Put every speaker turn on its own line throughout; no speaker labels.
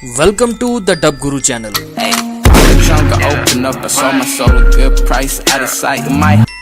Welcome to the Dub Guru channel.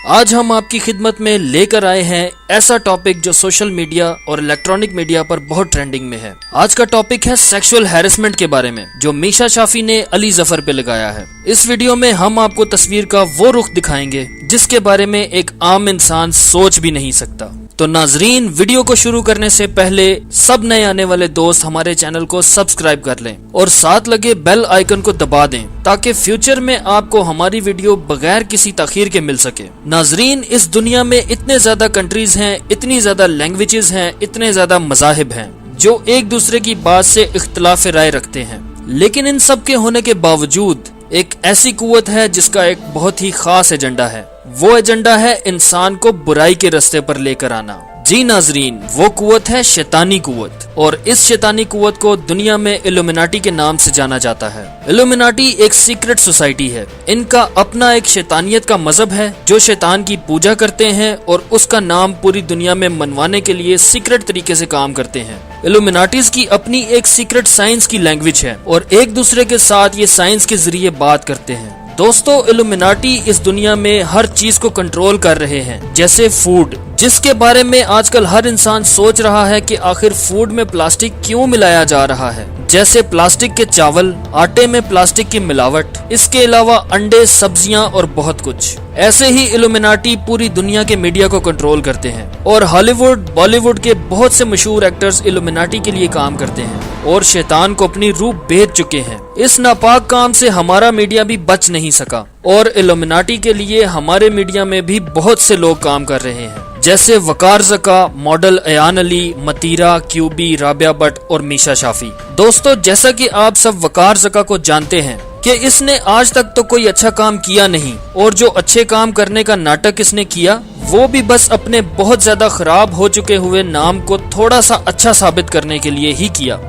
आज हम आपकी खिदमत में लेकर आए हैं ऐसा टॉपिक जो सोशल मीडिया और इलेक्ट्रॉनिक मीडिया पर बहुत ट्रेंडिंग में है। आज का टॉपिक है सेक्सुअल हैरेसमेंट के बारे में, जो मीशा शाफी ने अली जफर पे लगाया है। इस वीडियो में हम आपको तस्वीर का वो रुख दिखाएंगे जिसके बारे में एक आम इंसान सोच भी नहीं सकता। तो नाजरीन, वीडियो को शुरू करने से पहले सब नए आने वाले दोस्त हमारे चैनल को सब्सक्राइब कर लें और साथ लगे बेल आइकन को दबा दें ताकि फ्यूचर में आपको हमारी वीडियो बगैर किसी ताखीर के मिल सके। नाजरीन, इस दुनिया में इतने ज्यादा कंट्रीज हैं, इतनी ज्यादा लैंग्वेजेस हैं, इतने ज्यादा मजाहिब हैं जो एक दूसरे की बात से इख्तिलाफ राय रखते हैं, लेकिन इन सब के होने के बावजूद एक ऐसी कुव्वत है जिसका एक बहुत ही खास एजेंडा है। वो एजेंडा है इंसान को बुराई के रास्ते पर लेकर आना। जी नाजरीन, वो कुव्वत है शैतानी कुव्वत, और इस शैतानी कुव्वत को दुनिया में इल्यूमिनाटी के नाम से जाना जाता है। इल्यूमिनाटी एक सीक्रेट सोसाइटी है। इनका अपना एक शैतानियत का मजहब है जो शैतान की पूजा करते हैं और उसका नाम पूरी दुनिया में मनवाने के लिए सीक्रेट तरीके से काम करते हैं। इल्यूमिनाटीज की अपनी एक सीक्रेट साइंस की लैंग्वेज है और एक दूसरे के साथ ये साइंस के जरिए बात करते हैं। दोस्तों, इल्यूमिनाटी इस दुनिया में हर चीज को कंट्रोल कर रहे हैं, जैसे फूड, जिसके बारे में आजकल हर इंसान सोच रहा है कि आखिर फूड में प्लास्टिक क्यों मिलाया जा रहा है, जैसे प्लास्टिक के चावल, आटे में प्लास्टिक की मिलावट, इसके अलावा अंडे, सब्जियां और बहुत कुछ। ऐसे ही इल्यूमिनाटी पूरी दुनिया के मीडिया को कंट्रोल करते हैं और हॉलीवुड, बॉलीवुड के बहुत से मशहूर एक्टर्स इल्यूमिनाटी के लिए काम करते हैं और शैतान को अपनी रूह बेच चुके हैं। इस नापाक काम से हमारा मीडिया भी बच नहीं सका और इल्यूमिनाटी के लिए हमारे मीडिया में भी बहुत से लोग काम कर रहे हैं, जैसे वकार ज़का, मॉडल अयान अली, मतीरा, क्यूबी, राबिया भट्ट और मीशा शाफी। दोस्तों, जैसा कि आप सब वकार ज़का को जानते हैं कि इसने आज तक तो कोई अच्छा काम किया नहीं, और जो अच्छे काम करने का नाटक इसने किया वो भी बस अपने बहुत ज्यादा खराब हो चुके हुए नाम को थोड़ा सा अच्छा साबित करने के लिए ही किया।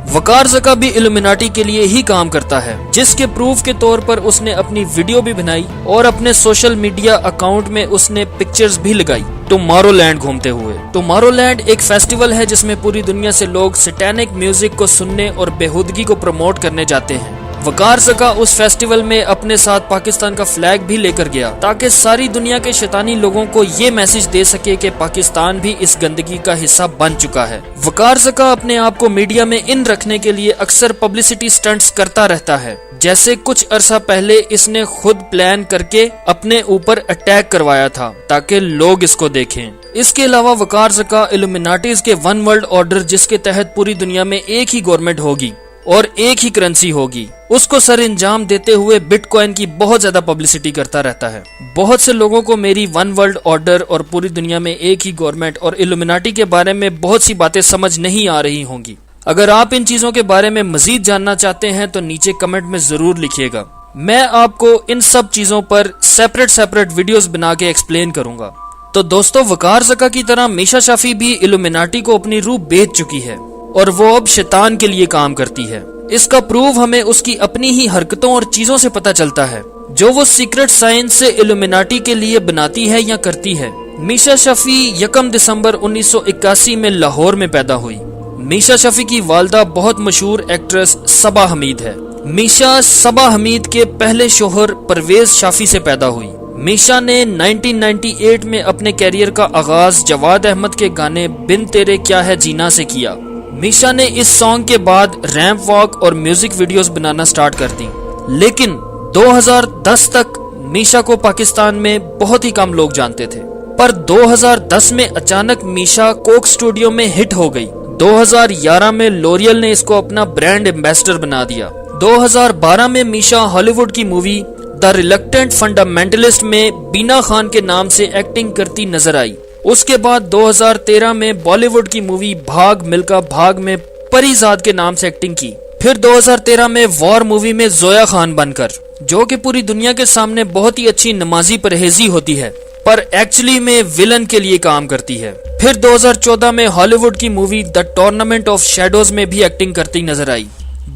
वकार ज़का भी इल्यूमिनाटी के लिए ही काम करता है, जिसके प्रूफ के तौर पर उसने अपनी वीडियो भी बनाई और अपने सोशल मीडिया अकाउंट में उसने पिक्चर्स भी लगाई टुमारोलैंड घूमते हुए। टुमारोलैंड एक फेस्टिवल है जिसमें पूरी दुनिया से लोग सैटेनिक म्यूजिक को सुनने और बेहूदगी को प्रमोट करने जाते हैं। वकार ज़का उस फेस्टिवल में अपने साथ पाकिस्तान का फ्लैग भी लेकर गया ताकि सारी दुनिया के शैतानी लोगों को ये मैसेज दे सके कि पाकिस्तान भी इस गंदगी का हिस्सा बन चुका है। वकार ज़का अपने आप को मीडिया में इन रखने के लिए अक्सर पब्लिसिटी स्टंट्स करता रहता है, जैसे कुछ अरसा पहले इसने खुद प्लान करके अपने ऊपर अटैक करवाया था ताकि लोग इसको देखें। इसके अलावा वकार ज़का इल्यूमिनाटीज के वन वर्ल्ड ऑर्डर, जिसके तहत पूरी दुनिया में एक ही गवर्नमेंट होगी और एक ही करेंसी होगी, उसको सर अंजाम देते हुए बिटकॉइन की बहुत ज्यादा पब्लिसिटी करता रहता है। बहुत से लोगों को मेरी वन वर्ल्ड ऑर्डर और पूरी दुनिया में एक ही गवर्नमेंट और इल्यूमिनाटी के बारे में बहुत सी बातें समझ नहीं आ रही होंगी। अगर आप इन चीजों के बारे में मजीद जानना चाहते हैं तो नीचे कमेंट में जरूर लिखिएगा। मैं आपको इन सब चीजों पर सेपरेट वीडियोस बना के एक्सप्लेन करूंगा। तो दोस्तों, वकार ज़का की तरह मीशा शाफी भी इल्यूमिनाटी को अपनी रूह बेच चुकी है और वो अब शैतान के लिए काम करती है। इसका प्रूफ हमें उसकी अपनी ही हरकतों और चीजों से पता चलता है जो वो सीक्रेट साइंस से इल्यूमिनाटी के लिए बनाती है या करती है। मीशा शाफी 1 दिसंबर 1981 में लाहौर में पैदा हुई। मीशा शाफी की वालदा बहुत मशहूर एक्ट्रेस सबा हमीद है। मीशा सबा हमीद के पहले शोहर परवेज शाफी से पैदा हुई। मीशा ने 1998 में अपने कैरियर का आगाज जवाद अहमद के गाने बिन तेरे क्या है जीना से किया। मीशा ने इस सॉन्ग के बाद रैंप वॉक और म्यूजिक वीडियोस बनाना स्टार्ट कर दी, लेकिन 2010 तक मीशा को पाकिस्तान में बहुत ही कम लोग जानते थे। पर 2010 में अचानक मीशा कोक स्टूडियो में हिट हो गई। 2011 में लोरियल ने इसको अपना ब्रांड एम्बेसडर बना दिया। 2012 में मीशा हॉलीवुड की मूवी دا ریلکٹنٹ فنڈامنٹلسٹ میں بینا خان کے نام سے ایکٹنگ کرتی نظر آئی۔ اس کے بعد 2013 میں بالی ووڈ کی مووی بھاگ ملکا بھاگ میں پری زاد کے نام سے ایکٹنگ کی۔ پھر 2013 میں وار مووی میں زویا خان بن کر، جو کہ پوری دنیا کے سامنے بہت ہی اچھی نمازی پرہیزی ہوتی ہے پر ایکچولی میں ویلن کے لیے کام کرتی ہے۔ پھر 2014 میں ہالی ووڈ کی movie the tournament of shadows میں بھی ایکٹنگ کرتی نظر آئی۔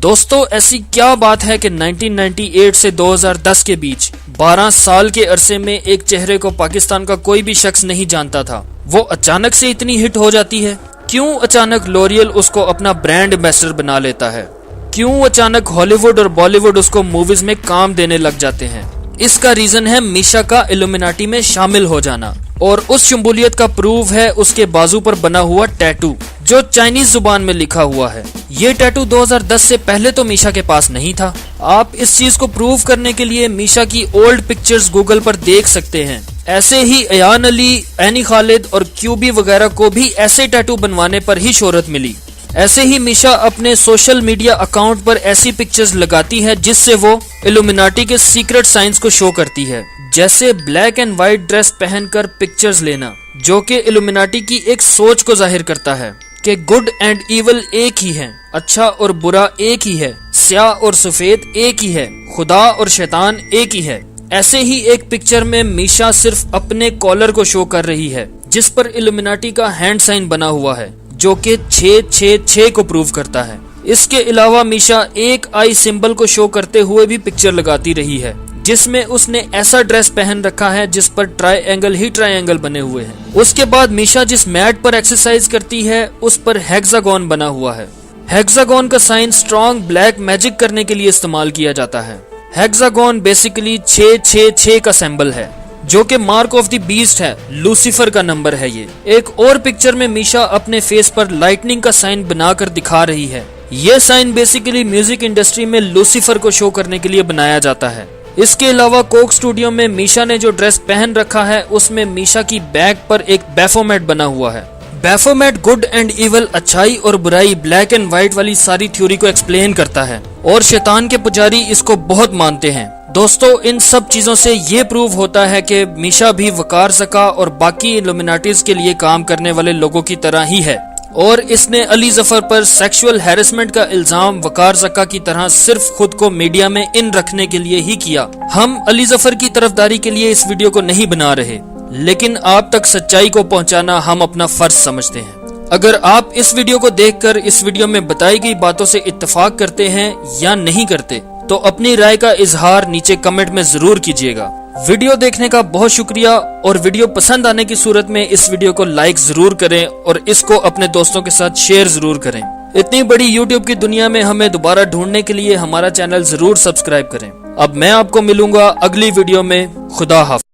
دوستو ایسی کیا بات ہے کہ 1998 سے 2010 کے بیچ 12 سال کے عرصے میں ایک چہرے کو پاکستان کا کوئی بھی شخص نہیں جانتا تھا، وہ اچانک سے اتنی ہٹ ہو جاتی ہے؟ کیوں اچانک لوریل اس کو اپنا برانڈ ایمبیسڈر بنا لیتا ہے؟ کیوں اچانک ہالی ووڈ اور بالی ووڈ اس کو موویز میں کام دینے لگ جاتے ہیں؟ اس کا ریزن ہے میشا کا ایلومیناٹی میں شامل ہو جانا، اور اس شمولیت کا پروف ہے اس کے بازو پر بنا ہوا ٹیٹو جو چائنیز زبان میں لکھا ہوا ہے۔ یہ ٹیٹو 2010 سے پہلے تو میشا کے پاس نہیں تھا۔ آپ اس چیز کو پروف کرنے کے لیے میشا کی اولڈ پکچرز گوگل پر دیکھ سکتے ہیں۔ ایسے ہی ایان علی، اینی خالد اور کیوبی وغیرہ کو بھی ایسے ٹیٹو بنوانے پر ہی شہرت ملی۔ ایسے ہی میشا اپنے سوشل میڈیا اکاؤنٹ پر ایسی پکچرز لگاتی ہے جس سے وہ ایلومیناٹی کے سیکرٹ سائنس کو شو کرتی ہے، جیسے بلیک اینڈ وائٹ ڈریس پہن کر پکچرز لینا، جو کہ ایلومیناٹی کی ایک سوچ کو ظاہر کرتا ہے کہ گڈ اینڈ ایول ایک ہی ہے، اچھا اور برا ایک ہی ہے، سیاہ اور سفید ایک ہی ہے، خدا اور شیطان ایک ہی ہے۔ ایسے ہی ایک پکچر میں میشا صرف اپنے کالر کو شو کر رہی ہے جس پر ایلومیناٹی کا ہینڈ سائن بنا ہوا ہے، جو کہ 666 کو پروف کرتا ہے۔ اس کے علاوہ میشا ایک آئی سمبل کو شو کرتے ہوئے بھی پکچر لگاتی رہی ہے جس میں اس نے ایسا ڈریس پہن رکھا ہے جس پر ٹرائی اینگل بنے ہوئے ہیں۔ اس کے بعد میشا جس میٹ پر ایکسرسائز کرتی ہے اس پر ہیگزاگون بنا ہوا ہے۔ ہیگزاگون کا سائن سٹرونگ بلیک میجک کرنے کے لیے استعمال کیا جاتا ہے۔ ہیگزاگون بیسیکلی 666 کا سمبل ہے جو کہ مارک آف دی بیسٹ ہے، لوسیفر کا نمبر ہے یہ۔ ایک اور پکچر میں میشا اپنے فیس پر لائٹننگ کا سائن بنا کر دکھا رہی ہے۔ یہ سائن بیسیکلی میوزک انڈسٹری میں لوسیفر کو شو کرنے کے لیے بنایا جاتا ہے۔ اس کے علاوہ کوک اسٹوڈیو میں میشا نے جو ڈریس پہن رکھا ہے اس میں میشا کی بیک پر ایک بیفومیٹ بنا ہوا ہے۔ بیفومیٹ گڈ اینڈ ایول، اچھائی اور برائی، بلیک اینڈ وائٹ والی ساری تھیوری کو ایکسپلین کرتا ہے، اور شیطان کے پجاری اس کو بہت مانتے ہیں۔ دوستو ان سب چیزوں سے یہ پروف ہوتا ہے کہ میشا بھی وقار زکا اور باقی ایلومیناٹیز کے لیے کام کرنے والے لوگوں کی طرح ہی ہے، اور اس نے علی ظفر پر سیکشول ہیرسمنٹ کا الزام وقار زکا کی طرح صرف خود کو میڈیا میں ان رکھنے کے لیے ہی کیا۔ ہم علی ظفر کی طرفداری کے لیے اس ویڈیو کو نہیں بنا رہے، لیکن آپ تک سچائی کو پہنچانا ہم اپنا فرض سمجھتے ہیں۔ اگر آپ اس ویڈیو کو دیکھ کر اس ویڈیو میں بتائی گئی باتوں سے اتفاق کرتے ہیں یا نہیں کرتے تو اپنی رائے کا اظہار نیچے کمنٹ میں ضرور کیجیے گا۔ ویڈیو دیکھنے کا بہت شکریہ، اور ویڈیو پسند آنے کی صورت میں اس ویڈیو کو لائک ضرور کریں اور اس کو اپنے دوستوں کے ساتھ شیئر ضرور کریں۔ اتنی بڑی یوٹیوب کی دنیا میں ہمیں دوبارہ ڈھونڈنے کے لیے ہمارا چینل ضرور سبسکرائب کریں۔ اب میں آپ کو ملوں گا اگلی ویڈیو میں۔ خدا حافظ۔